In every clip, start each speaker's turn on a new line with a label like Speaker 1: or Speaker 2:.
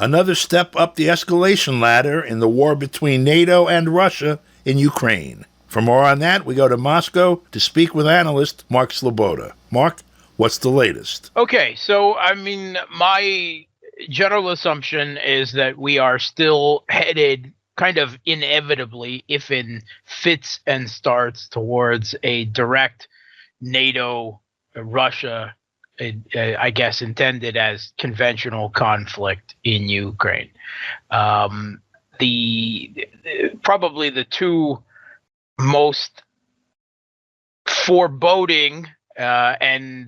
Speaker 1: Another step up the escalation ladder in the war between NATO and Russia in Ukraine. For more on that, we go to Moscow to speak with analyst Mark Sleboda. Mark, what's the latest?
Speaker 2: Okay, so I mean, my general assumption is that we are still headed kind of inevitably, if in fits and starts, towards a direct NATO Russia, I guess, intended as conventional conflict in Ukraine. Probably the two most foreboding and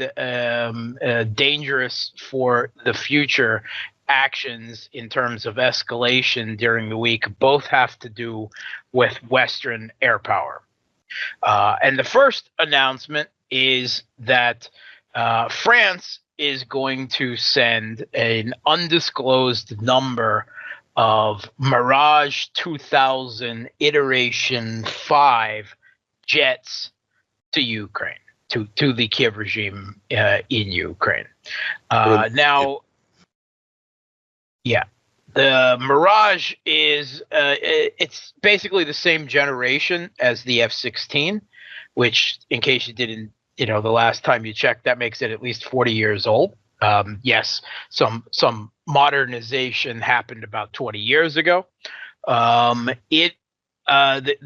Speaker 2: dangerous for the future actions in terms of escalation during the week both have to do with Western air power. And the first announcement is that France is going to send an undisclosed number of Mirage 2000 Iteration 5 jets to Ukraine, to the Kiev regime in Ukraine. The Mirage is it's basically the same generation as the F-16, which, in case you didn't, the last time you checked, that makes it at least 40 years old. Yes, some modernization happened about 20 years ago. The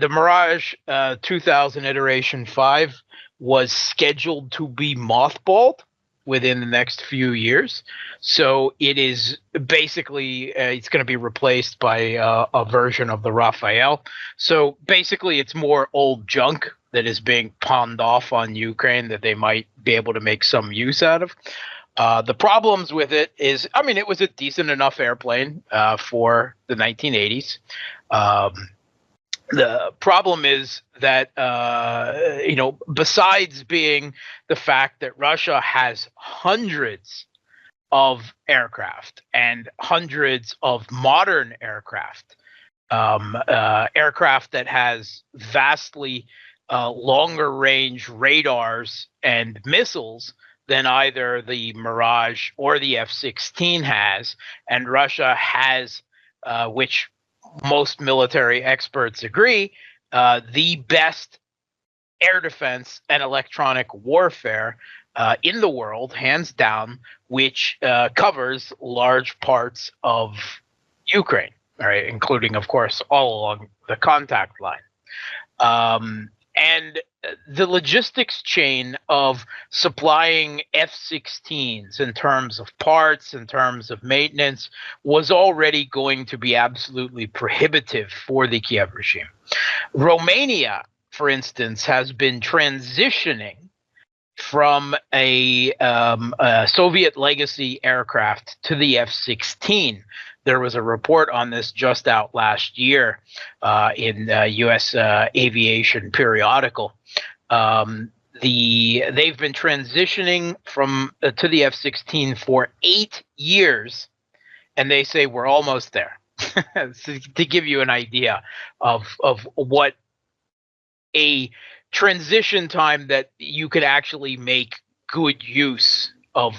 Speaker 2: Mirage 2000 Iteration 5 was scheduled to be mothballed within the next few years. So it is basically, it's going to be replaced by a version of the Rafale. So basically it's more old junk that is being pawned off on Ukraine that they might be able to make some use out of. The problems with it is, I mean, it was a decent enough airplane for the 1980s. The problem is that, besides being the fact that Russia has hundreds of aircraft and hundreds of modern aircraft, aircraft that has vastly longer range radars and missiles than either the Mirage or the F-16 has, and Russia has, which most military experts agree, the best air defense and electronic warfare in the world, hands down, which covers large parts of Ukraine, right, including, of course, all along the contact line. And the logistics chain of supplying F-16s in terms of parts, in terms of maintenance, was already going to be absolutely prohibitive for the Kiev regime. Romania, for instance, has been transitioning from a Soviet legacy aircraft to the F-16. There was a report on this just out last year in U.S. Aviation Periodical. They've been transitioning to the F-16 for 8 years, and they say we're almost there. To give you an idea of what a transition time that you could actually make good use of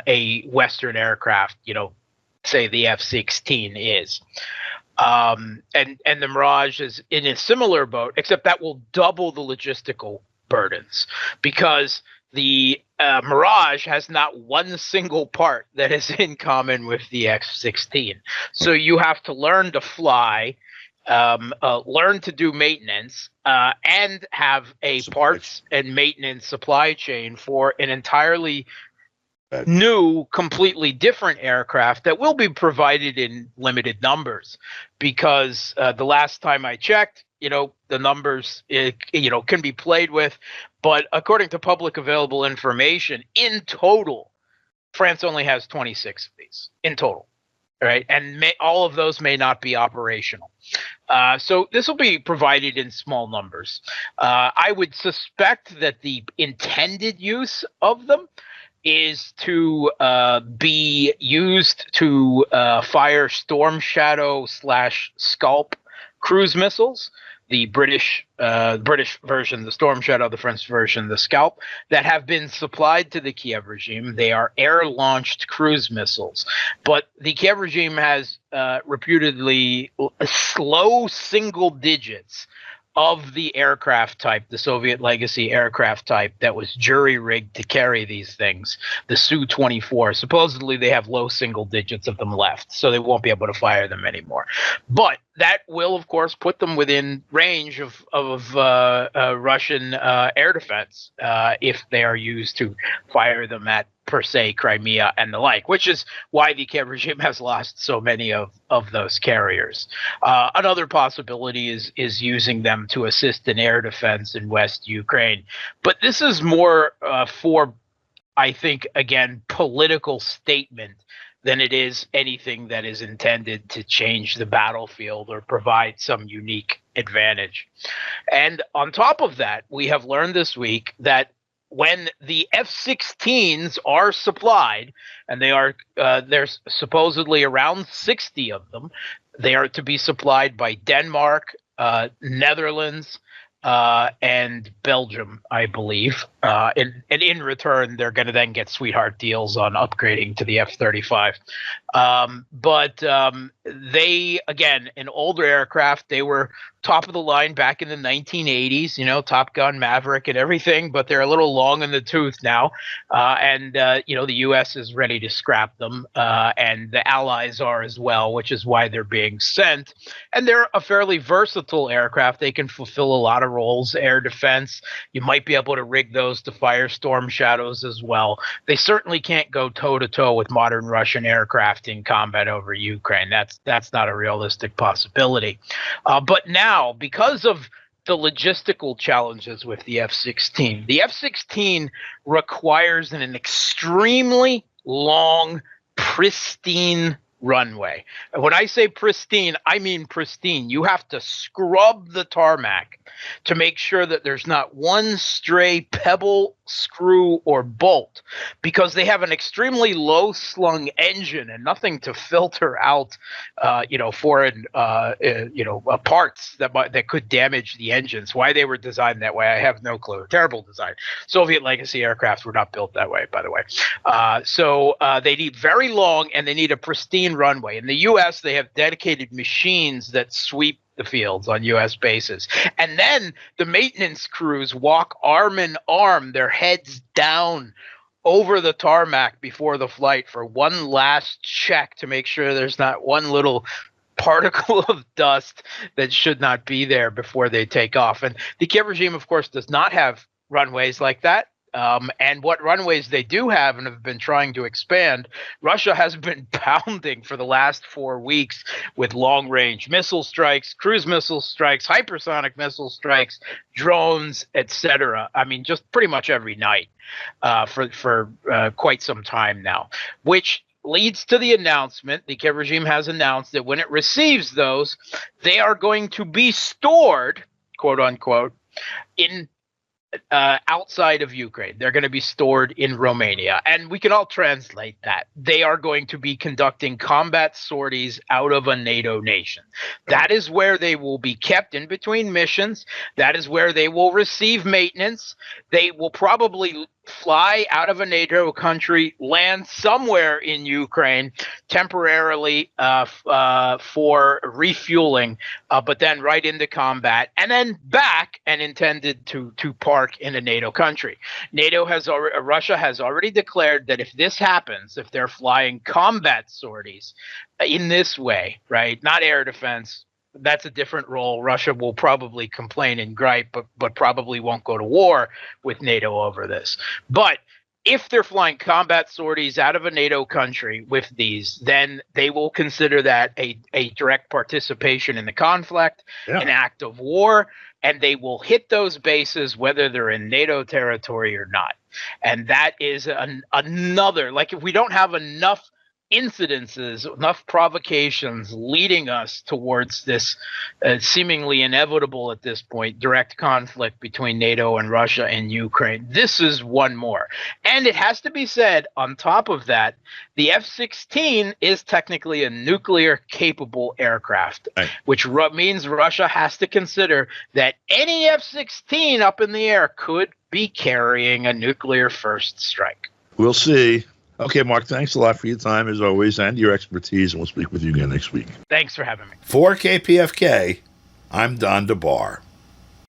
Speaker 2: a Western aircraft, say the F-16 is. And the Mirage is in a similar boat, except that will double the logistical burdens, because the Mirage has not one single part that is in common with the F-16. So you have to learn to fly, learn to do maintenance, and have a parts and maintenance supply chain for an entirely new, completely different aircraft that will be provided in limited numbers, because the last time I checked, the numbers can be played with, but according to public available information, in total, France only has 26 of these in total, right? And all of those may not be operational. So this will be provided in small numbers. I would suspect that the intended use of them is to be used to fire Storm Shadow / Scalp cruise missiles, British version, the Storm Shadow, the French version, the Scalp, that have been supplied to the Kiev regime. They are air-launched cruise missiles, but the Kiev regime has reputedly low single digits of the aircraft type, the Soviet legacy aircraft type that was jury-rigged to carry these things, the Su-24. Supposedly they have low single digits of them left, so they won't be able to fire them anymore. But that will, of course, put them within range of Russian air defense if they are used to fire them at, per se, Crimea and the like, which is why the Kiev regime has lost so many of those carriers. Another possibility is using them to assist in air defense in West Ukraine. But this is more for, I think, again, political statement than it is anything that is intended to change the battlefield or provide some unique advantage. And on top of that, we have learned this week that when the F-16s are supplied, and there's supposedly around 60 of them, they are to be supplied by Denmark, Netherlands, and Belgium, I believe. And in return, they're going to then get sweetheart deals on upgrading to the F-35. But they, again, in older aircraft, they were top of the line back in the 1980s, Top Gun, Maverick, and everything, but they're a little long in the tooth now. And the U.S. is ready to scrap them, and the Allies are as well, which is why they're being sent. And they're a fairly versatile aircraft. They can fulfill a lot of roles, air defense. You might be able to rig those to fire Storm Shadows as well. They certainly can't go toe-to-toe with modern Russian aircraft in combat over Ukraine. That's not a realistic possibility. But now, because of the logistical challenges with the F-16, the F-16 requires an extremely long, pristine runway. And when I say pristine, I mean pristine. You have to scrub the tarmac to make sure that there's not one stray pebble, screw, or bolt, because they have an extremely low slung engine and nothing to filter out foreign parts that could damage the engines. Why they were designed that way, I have no clue. Terrible design. Soviet legacy aircraft were not built that way, by the way. So they need very long, and they need a pristine runway. In the U.S., they have dedicated machines that sweep the fields on U.S. bases. And then the maintenance crews walk arm in arm, their heads down over the tarmac before the flight for one last check to make sure there's not one little particle of dust that should not be there before they take off. And the Kiev regime, of course, does not have runways like that. And what runways they do have and have been trying to expand, Russia has been pounding for the last 4 weeks with long-range missile strikes, cruise missile strikes, hypersonic missile strikes, drones, etc. I mean, just pretty much every night for quite some time now, which leads to the announcement. The Kiev regime has announced that when it receives those, they are going to be stored, quote unquote, in outside of Ukraine. They're going to be stored in Romania. And we can all translate that. They are going to be conducting combat sorties out of a NATO nation. That is where they will be kept in between missions. That is where they will receive maintenance. They will probably fly out of a NATO country, land somewhere in Ukraine temporarily for refueling, but then right into combat, and then back and intended to park in a NATO country. Russia has already declared that if this happens, if they're flying combat sorties in this way, right, not air defense, that's a different role. Russia will probably complain and gripe, but probably won't go to war with NATO over this. But if they're flying combat sorties out of a NATO country with these, then they will consider that a direct participation in the conflict, an act of war, and they will hit those bases whether they're in NATO territory or not. And that is another, like, if we don't have enough incidences, enough provocations leading us towards this seemingly inevitable at this point direct conflict between NATO and Russia and Ukraine. This is one more. And it has to be said, on top of that, the F-16 is technically a nuclear capable aircraft,
Speaker 1: Right.
Speaker 2: which means Russia has to consider that any F-16 up in the air could be carrying a nuclear first strike.
Speaker 1: We'll see. Okay, Mark, thanks a lot for your time, as always, and your expertise, and we'll speak with you again next week.
Speaker 2: Thanks for having me.
Speaker 1: For KPFK, I'm Don DeBar.